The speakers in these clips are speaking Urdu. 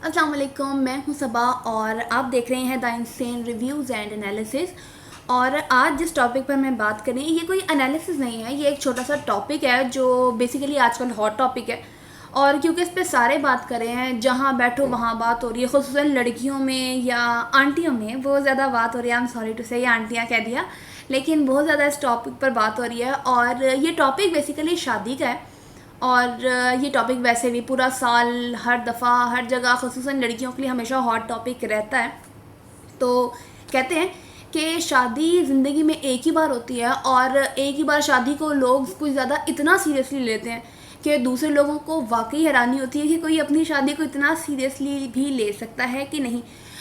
السلام علیکم، میں ہوں صبا اور آپ دیکھ رہے ہیں دا انسین ریویوز اینڈ انالیسز۔ اور آج جس ٹاپک پر میں بات کریں یہ کوئی انالیسز نہیں ہے، یہ ایک چھوٹا سا ٹاپک ہے جو بیسیکلی آج کل ہاٹ ٹاپک ہے، اور کیونکہ اس پہ سارے بات کر رہے ہیں، جہاں بیٹھو وہاں بات ہو رہی ہے، خصوصاً لڑکیوں میں یا آنٹیوں میں بہت زیادہ بات ہو رہی ہے۔ I'm sorry to say یہ آنٹیاں کہہ دیا، لیکن بہت زیادہ اس ٹاپک پر بات ہو رہی ہے، اور یہ ٹاپک بیسیکلی شادی کا ہے۔ اور یہ ٹاپک ویسے بھی پورا سال ہر دفعہ ہر جگہ خصوصاً لڑکیوں کے لیے ہمیشہ ہاٹ ٹاپک رہتا ہے۔ تو کہتے ہیں کہ شادی زندگی میں ایک ہی بار ہوتی ہے، اور ایک ہی بار شادی کو لوگ کچھ زیادہ اتنا سیریسلی لیتے ہیں کہ دوسرے لوگوں کو واقعی حیرانی ہوتی ہے کہ کوئی اپنی شادی کو اتنا سیریسلی بھی لے سکتا ہے کہ نہیں۔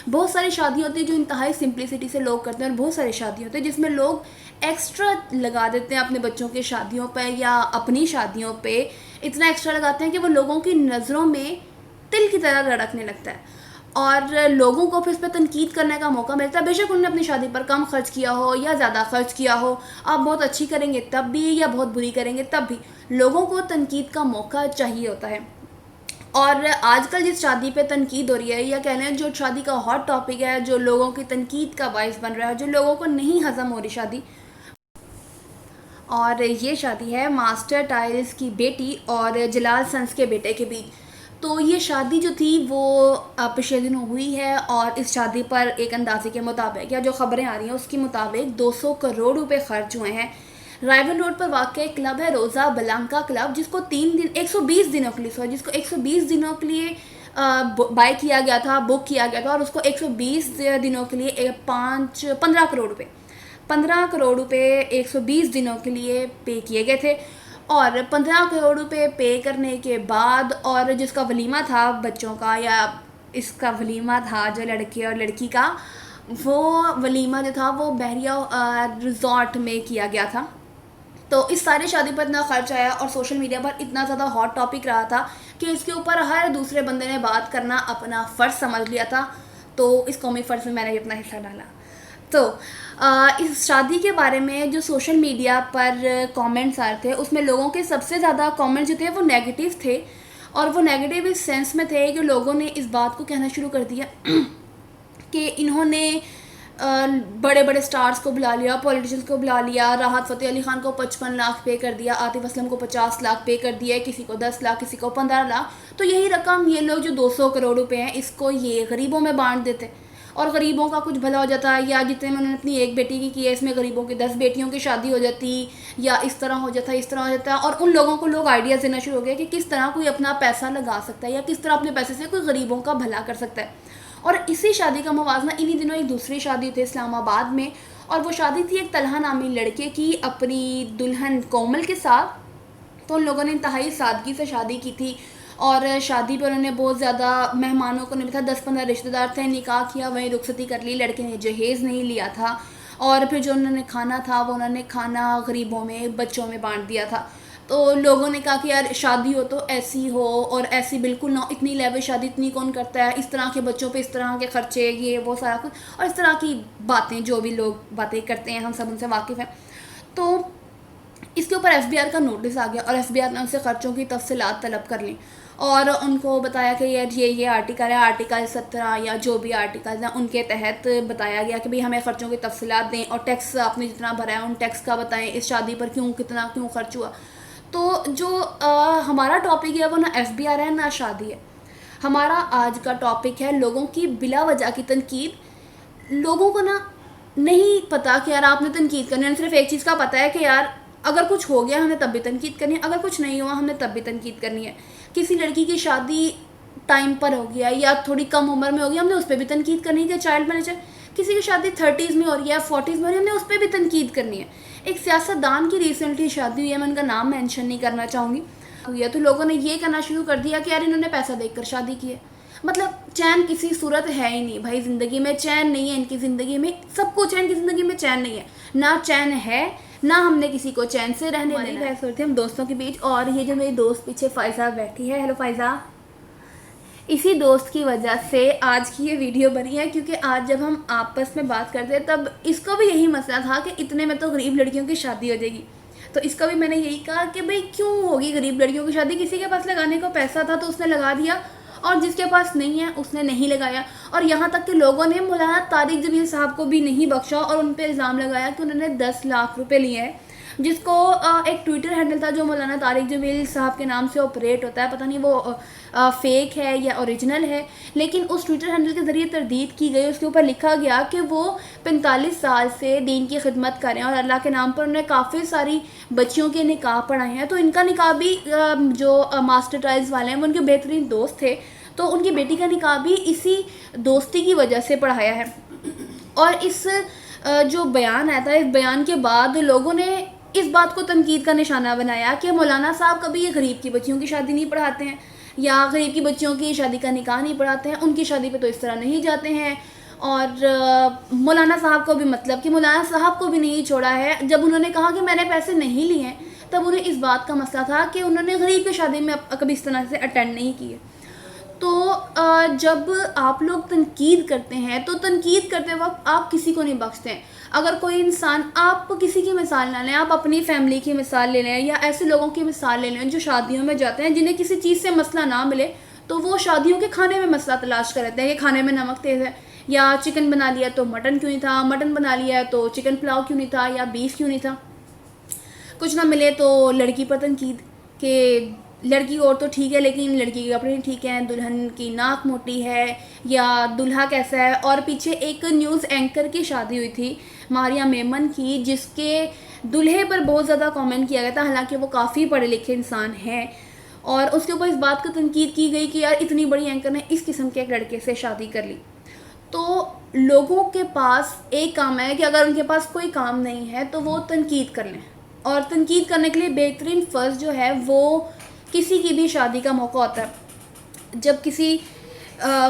بہت ساری شادی ہوتی ہیں جو انتہائی سمپلسٹی سے لوگ کرتے ہیں، اور بہت ساری شادی ہوتی ہیں جس میں لوگ ایکسٹرا لگا دیتے ہیں اپنے بچوں کی شادیوں پہ یا اپنی شادیوں پہ، اتنا ایکسٹرا لگاتے ہیں کہ وہ لوگوں کی نظروں میں تل کی طرح لڑکنے لگتا ہے، اور لوگوں کو پھر اس پہ تنقید کرنے کا موقع ملتا ہے۔ بے شک انہوں نے اپنی شادی پر کم خرچ کیا ہو یا زیادہ خرچ کیا ہو، آپ بہت اچھی کریں گے تب بھی یا بہت بری کریں گے تب بھی لوگوں کو تنقید کا موقع چاہیے ہوتا ہے۔ اور آج کل جس شادی پہ تنقید ہو رہی ہے، یا کہہ لیں جو شادی کا ہاٹ ٹاپک ہے، جو لوگوں کی تنقید کا باعث بن رہا ہے، جو لوگوں کو نہیں ہضم ہو رہی شادی، اور یہ شادی ہے ماسٹر ٹائلز کی بیٹی اور جلال سنس کے بیٹے کے بیچ۔ تو یہ شادی جو تھی وہ پچھلے دنوں ہوئی ہے، اور اس شادی پر ایک اندازے کے مطابق یا جو خبریں آ رہی ہیں اس کے مطابق 200 کروڑ روپے خرچ ہوئے ہیں۔ رائول روڈ پر واقع ایک کلب ہے روزا بلانکا کلب، جس کو 120 دنوں کے لیے جس کو 120 دنوں کے لیے بائی کیا گیا تھا، بک کیا گیا تھا، اور اس کو 120 دنوں کے لیے 15 کروڑ روپے 120 دنوں کے لیے پے کیے گئے تھے۔ اور 15 کروڑ روپے پے کرنے کے بعد، اور جس کا ولیمہ تھا بچوں کا، یا اس کا ولیمہ تھا جو لڑکے اور لڑکی کا، وہ ولیمہ جو تھا وہ بحریہ ریزورٹ میں کیا گیا تھا۔ تو اس ساری شادی پر اتنا خرچ آیا اور سوشل میڈیا پر اتنا زیادہ ہاٹ ٹاپک رہا تھا کہ اس کے اوپر ہر دوسرے بندے نے بات کرنا اپنا فرض سمجھ لیا تھا۔ تو اس قومی فرض میں نے بھی اپنا حصہ ڈالا۔ تو اس شادی کے بارے میں جو سوشل میڈیا پر کامنٹس آ رہے تھے، اس میں لوگوں کے سب سے زیادہ کامنٹس جو تھے وہ نیگیٹیو تھے، اور وہ نیگیٹیو اس سینس میں تھے کہ لوگوں نے اس بات کو کہنا شروع کر دیا کہ انہوں نے بڑے بڑے سٹارز کو بلا لیا، پولیٹیشنز کو بلا لیا، راحت فتح علی خان کو 55 لاکھ پے کر دیا، عاطف اسلم کو 50 لاکھ پے کر دیا، کسی کو 10 لاکھ، کسی کو 15 لاکھ۔ تو یہی رقم یہ لوگ جو 200 کروڑ روپے ہیں اس کو یہ غریبوں میں بانٹ دیتے، اور غریبوں کا کچھ بھلا ہو جاتا ہے، یا جتنے میں انہوں نے اپنی ایک بیٹی کی ہے اس میں غریبوں کی 10 بیٹیوں کی شادی ہو جاتی، یا اس طرح ہو جاتا ہے، اس طرح ہو جاتا ہے۔ اور ان لوگوں کو لوگ آئیڈیاز دینا شروع ہو گئے کہ کس طرح کوئی اپنا پیسہ لگا سکتا ہے، یا کس طرح اپنے پیسے سے کوئی غریبوں کا بھلا کر سکتا ہے۔ اور اسی شادی کا موازنہ انہی دنوں ایک دوسری شادی تھی اسلام آباد میں، اور وہ شادی تھی ایک طلحہ نامی لڑکے کی اپنی دلہن کومل کے ساتھ۔ تو ان لوگوں نے انتہائی سادگی سے شادی کی تھی، اور شادی پہ انہوں نے بہت زیادہ مہمانوں کو نہیں تھا، 10-15 رشتہ دار تھے، نکاح کیا، وہیں رخصتی کر لی، لڑکے نے جہیز نہیں لیا تھا، اور پھر جو انہوں نے کھانا تھا وہ انہوں نے کھانا غریبوں میں، بچوں میں بانٹ دیا تھا۔ تو لوگوں نے کہا کہ یار شادی ہو تو ایسی ہو، اور ایسی بالکل نہ، اتنی لیوش شادی اتنی کون کرتا ہے، اس طرح کے بچوں پہ اس طرح کے خرچے، یہ وہ سارا کچھ، اور اس طرح کی باتیں جو بھی لوگ باتیں کرتے ہیں ہم سب ان سے واقف ہیں۔ تو اس کے اوپر ایف بی آر کا نوٹس آ گیا، اور ایف بی آر نے ان سے خرچوں کی تفصیلات طلب کر لیں، اور ان کو بتایا کہ یہ آرٹیکل ہے، آرٹیکل 17 یا جو بھی آرٹیکل ہیں ان کے تحت بتایا گیا کہ بھئی ہمیں خرچوں کی تفصیلات دیں، اور ٹیکس آپ نے جتنا بھرا ہے ان ٹیکس کا بتائیں، اس شادی پر کیوں خرچ ہوا۔ تو جو ہمارا ٹاپک ہے وہ نہ ایف بی آر ہے نہ شادی ہے، ہمارا آج کا ٹاپک ہے لوگوں کی بلا وجہ کی تنقید۔ لوگوں کو نا نہیں پتا کہ یار آپ نے تنقید کرنی ہے، صرف ایک چیز کا پتہ ہے کہ یار اگر کچھ ہو گیا ہم نے تب بھی تنقید کرنی ہے، اگر کچھ نہیں ہوا ہم نے تب بھی تنقید کرنی ہے۔ کسی لڑکی کی شادی ٹائم پر ہو گیا یا تھوڑی کم عمر میں ہو گیا، ہم نے اس پہ بھی تنقید کرنی ہے کہ چائلڈ مینیجر۔ کسی کی شادی 30s میں ہو رہی ہے، 40s میں ہو رہی ہے، ہم نے اس پہ بھی تنقید کرنی ہے۔ ایک سیاستدان کی ریسنٹلی شادی ہوئی ہے، میں ان کا نام مینشن نہیں کرنا چاہوں گی، تو لوگوں نے یہ کہنا شروع کر دیا کہ یار انہوں نے پیسہ دیکھ کر شادی کی ہے۔ مطلب چین کسی صورت ہے ہی نہیں بھائی، زندگی میں چین نہیں ہے ان کی زندگی میں، سب کو چین کی زندگی میں چین نہیں ہے، نہ چین ہے نہ ہم نے کسی کو چین سے رہنے دینا۔ بحث ہو رہی تھی ہم دوستوں کے بیچ، اور یہ جو میری دوست پیچھے فائزہ بیٹھی ہے، ہیلو فائزہ، اسی دوست کی وجہ سے آج کی یہ ویڈیو بنی ہے، کیونکہ آج جب ہم آپس میں بات کرتے تب اس کو بھی یہی مسئلہ تھا کہ اتنے میں تو غریب لڑکیوں کی شادی ہو جائے گی۔ تو اس کا بھی میں نے یہی کہا کہ بھئی کیوں ہوگی غریب لڑکیوں کی شادی، کسی کے پاس لگانے کو پیسہ تھا تو اس نے لگا دیا، اور جس کے پاس نہیں ہے اس نے نہیں لگایا. اور یہاں تک کہ لوگوں نے مولانا طارق جمیل صاحب کو بھی نہیں بخشا اور ان پہ الزام لگایا کہ انہوں نے 10 لاکھ روپے لیے ہیں, جس کو ایک ٹویٹر ہینڈل تھا جو مولانا طارق جمیل صاحب کے نام سے آپریٹ ہوتا ہے, پتہ نہیں وہ فیک ہے یا اوریجنل ہے, لیکن اس ٹویٹر ہینڈل کے ذریعے تردید کی گئی. اس کے اوپر لکھا گیا کہ وہ 45 سال سے دین کی خدمت کریں اور اللہ کے نام پر انہوں نے کافی ساری بچیوں کے نکاح پڑھائے ہیں. تو ان کا نکاح بھی جو ماسٹر ٹائلز والے ہیں وہ ان کے بہترین دوست تھے, تو ان کی بیٹی کا نکاح بھی اسی دوستی کی وجہ سے پڑھایا ہے. اور اس جو بیان آیا تھا, اس بیان کے بعد لوگوں نے اس بات کو تنقید کا نشانہ بنایا کہ مولانا صاحب کبھی یہ غریب کی بچیوں کی شادی نہیں پڑھاتے ہیں یا غریب کی بچیوں کی شادی کا نکاح نہیں پڑھاتے ہیں, ان کی شادی پہ تو اس طرح نہیں جاتے ہیں. اور مولانا صاحب کو بھی مطلب کہ مولانا صاحب کو بھی نہیں چھوڑا ہے. جب انہوں نے کہا کہ میں نے پیسے نہیں لیے ہیں, تب انہیں اس بات کا مسئلہ تھا کہ انہوں نے غریب کی شادی میں کبھی اس طرح سے اٹینڈ نہیں کیے. تو جب آپ لوگ تنقید کرتے ہیں تو تنقید کرتے وقت آپ کسی کو نہیں بخشتے ہیں. اگر کوئی انسان, آپ کسی کی مثال نہ لیں, آپ اپنی فیملی کی مثال لے لیں یا ایسے لوگوں کی مثال لے لیں جو شادیوں میں جاتے ہیں جنہیں کسی چیز سے مسئلہ نہ ملے تو وہ شادیوں کے کھانے میں مسئلہ تلاش کر رہتے ہیں کہ کھانے میں نمک تیز ہے, یا چکن بنا لیا تو مٹن کیوں نہیں تھا, مٹن بنا لیا تو چکن پلاؤ کیوں نہیں تھا, یا بیف کیوں نہیں تھا. کچھ نہ ملے تو لڑکی پر تنقید کہ لڑکی اور تو ٹھیک ہے لیکن لڑکی کے کپڑے نہیں ٹھیک ہیں, دلہن کی ناک موٹی ہے یا دلہا کیسا ہے. اور پیچھے ایک نیوز اینکر کی شادی ہوئی تھی ماریہ میمن کی, جس کے دلہے پر بہت زیادہ کامنٹ کیا گیا تھا, حالانکہ وہ کافی پڑھے لکھے انسان ہیں, اور اس کے اوپر اس بات کو تنقید کی گئی کہ یار اتنی بڑی اینکر نے اس قسم کے ایک لڑکے سے شادی کر لی. تو لوگوں کے پاس ایک کام ہے کہ اگر ان کے پاس کوئی کام نہیں ہے تو وہ تنقید کر لیں, اور تنقید کرنے کے لیے بہترین فرض جو ہے وہ کسی کی بھی شادی کا موقع ہوتا ہے. جب کسی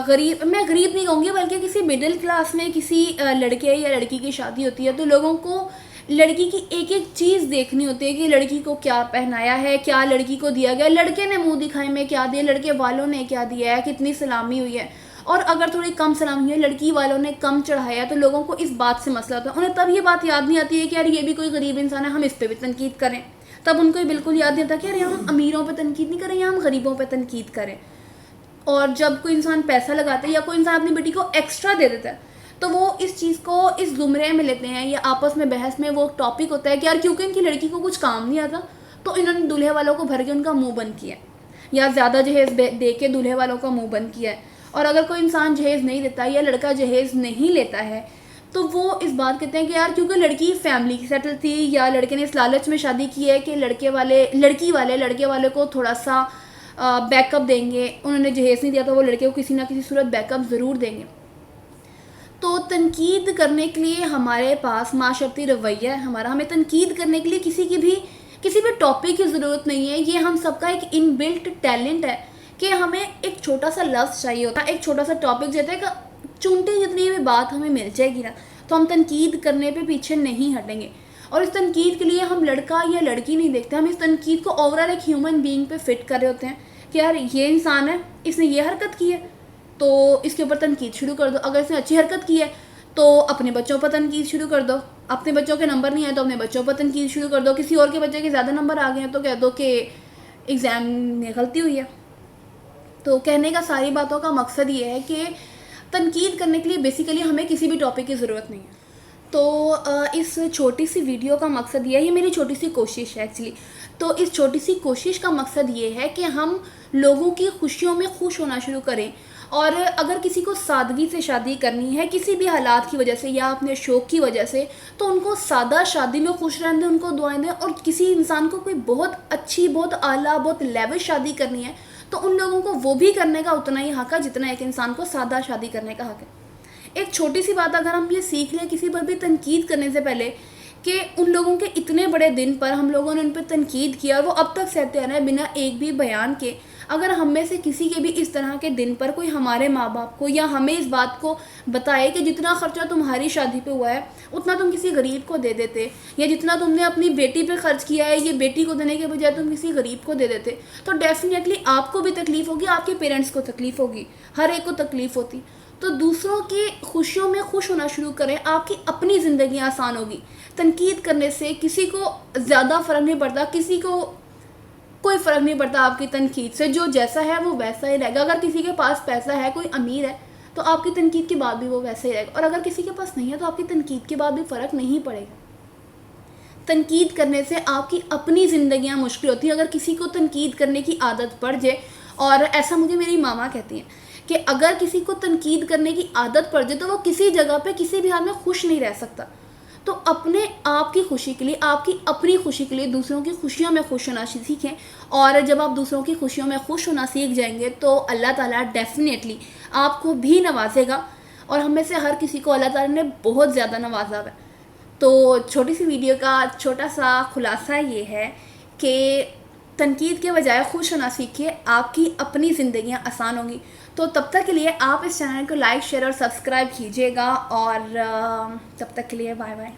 غریب, میں غریب نہیں کہوں گی بلکہ کسی مڈل کلاس میں کسی لڑکے یا لڑکی کی شادی ہوتی ہے تو لوگوں کو لڑکی کی ایک ایک چیز دیکھنی ہوتی ہے کہ لڑکی کو کیا پہنایا ہے, کیا لڑکی کو دیا گیا, لڑکے نے منہ دکھائی میں کیا دیا, لڑکے والوں نے کیا دیا ہے, کتنی سلامی ہوئی ہے, اور اگر تھوڑی کم سلامی ہے, لڑکی والوں نے کم چڑھایا, تو لوگوں کو اس بات سے مسئلہ ہوتا ہے. انہیں تب یہ بات یاد نہیں آتی ہے کہ یار یہ بھی کوئی غریب انسان ہے, ہم اس پہ بھی تنقید کریں. تب ان کو بالکل یاد نہیں آتا کہ یار ہم امیروں پہ تنقید نہیں کریں یا ہم غریبوں پہ تنقید کریں. اور جب کوئی انسان پیسہ لگاتا ہے یا کوئی انسان اپنی بیٹی کو ایکسٹرا دے دیتا ہے تو وہ اس چیز کو اس زمرے میں لیتے ہیں, یا آپس میں بحث میں وہ ٹاپک ہوتا ہے کہ یار کیونکہ ان کی لڑکی کو کچھ کام نہیں آتا تو انہوں نے دولہے والوں کو بھر کے ان کا منہ بند کیا ہے, یا زیادہ جہیز دے کے دولہے والوں کا منہ بند کیا ہے. اور اگر کوئی انسان جہیز نہیں دیتا یا لڑکا جہیز نہیں لیتا ہے تو وہ اس بات کہتے ہیں کہ یار کیونکہ لڑکی فیملی کی سیٹل تھی, یا لڑکے نے اس لالچ میں شادی کی ہے کہ لڑکے والے کو تھوڑا سا بیک اپ دیں گے, انہوں نے جہیز نہیں دیا تو وہ لڑکے کو کسی نہ کسی صورت بیک اپ ضرور دیں گے. تو تنقید کرنے کے لیے ہمارے پاس معاشرتی رویہ ہے ہمارا, ہمیں تنقید کرنے کے لیے کسی بھی ٹاپک کی ضرورت نہیں ہے. یہ ہم سب کا ایک ان بلٹ ٹیلنٹ ہے کہ ہمیں ایک چھوٹا سا لفظ چاہیے ہوتا ہے, ایک چھوٹا سا ٹاپک جیسے کہ چونٹی جتنی بھی بات ہمیں مل جائے گی نا تو ہم تنقید کرنے پہ پیچھے نہیں ہٹیں گے. اور اس تنقید کے لیے ہم لڑکا یا لڑکی نہیں دیکھتے, ہم اس تنقید کو اوور آل ایک ہیومن بینگ پہ فٹ کر رہے ہوتے ہیں کہ یار یہ انسان ہے, اس نے یہ حرکت کی ہے تو اس کے اوپر تنقید شروع کر دو. اگر اس نے اچھی حرکت کی ہے تو اپنے بچوں پر تنقید شروع کر دو, اپنے بچوں کے نمبر نہیں آئے تو اپنے بچوں پر تنقید شروع کر دو, کسی اور کے بچے کے زیادہ نمبر آ گئے ہیں تو کہہ دو کہ ایگزام میں غلطی ہوئی ہے. تو کہنے کا ساری باتوں کا مقصد یہ ہے کہ تنقید کرنے کے لیے بیسیکلی ہمیں کسی بھی ٹاپک کی ضرورت نہیں ہے. تو اس چھوٹی سی ویڈیو کا مقصد یہ ہے, یہ میری چھوٹی سی کوشش ہے ایکچولی. تو اس چھوٹی سی کوشش کا مقصد یہ ہے کہ ہم لوگوں کی خوشیوں میں خوش ہونا شروع کریں, اور اگر کسی کو سادگی سے شادی کرنی ہے کسی بھی حالات کی وجہ سے یا اپنے شوق کی وجہ سے, تو ان کو سادہ شادی میں خوش رہنے دیں, ان کو دعائیں دیں. اور کسی انسان کو کوئی بہت اچھی, بہت اعلیٰ, بہت لیوش شادی کرنی ہے تو ان لوگوں کو وہ بھی کرنے کا اتنا ہی حق ہے جتنا ایک انسان کو سادہ شادی کرنے کا حق ہے. ایک چھوٹی سی بات اگر ہم یہ سیکھ لیں کسی پر بھی تنقید کرنے سے پہلے کہ ان لوگوں کے اتنے بڑے دن پر ہم لوگوں نے ان پہ تنقید کیا اور وہ اب تک سہتے آ رہے ہیں بنا ایک بھی بیان کے. اگر ہم میں سے کسی کے بھی اس طرح کے دن پر کوئی ہمارے ماں باپ کو یا ہمیں اس بات کو بتائے کہ جتنا خرچہ تمہاری شادی پہ ہوا ہے اتنا تم کسی غریب کو دے دیتے, یا جتنا تم نے اپنی بیٹی پہ خرچ کیا ہے یہ بیٹی کو دینے کے بجائے تم کسی غریب کو دے دیتے, تو ڈیفینیٹلی آپ کو بھی تکلیف ہوگی, آپ کے پیرنٹس کو تکلیف ہوگی, ہر ایک کو تکلیف ہوتی. تو دوسروں کی خوشیوں میں خوش ہونا شروع کریں, آپ کی اپنی زندگی آسان ہوگی. تنقید کرنے سے کسی کو زیادہ فرق نہیں پڑتا, کسی کو کوئی فرق نہیں پڑتا آپ کی تنقید سے، جو جیسا ہے وہ ویسا ہی رہے گا. اگر کسی کے پاس پیسہ ہے، کوئی امیر ہے، تو آپ کی تنقید کے بعد بھی وہ ویسا ہی رہے گا، اور اگر کسی کے پاس نہیں ہے تو آپ کی تنقید کے بعد بھی فرق نہیں پڑے گا. تنقید کرنے سے آپ کی اپنی زندگیاں مشکل ہوتی ہیں. اگر کسی کو تنقید کرنے کی عادت پڑ جائے، اور ایسا مجھے میری ماما کہتی ہیں کہ اگر کسی کو تنقید کرنے کی عادت پڑ جائے تو وہ کسی جگہ پہ کسی بھی حال میں خوش نہیں رہ سکتا. تو اپنے آپ کی خوشی کے لیے، آپ کی اپنی خوشی کے لیے دوسروں کی خوشیوں میں خوش ہونا سیکھیں. اور جب آپ دوسروں کی خوشیوں میں خوش ہونا سیکھ جائیں گے تو اللہ تعالیٰ ڈیفینیٹلی آپ کو بھی نوازے گا. اور ہم میں سے ہر کسی کو اللہ تعالیٰ نے بہت زیادہ نوازا ہوا ہے. تو چھوٹی سی ویڈیو کا چھوٹا سا خلاصہ یہ ہے کہ تنقید کے بجائے خوش ہونا سیکھیے، آپ کی اپنی زندگیاں آسان ہوں گی. تو تب تک کے لیے آپ اس چینل کو لائک، شیئر اور سبسکرائب کیجیے گا، اور تب تک کے لیے بائے بائے.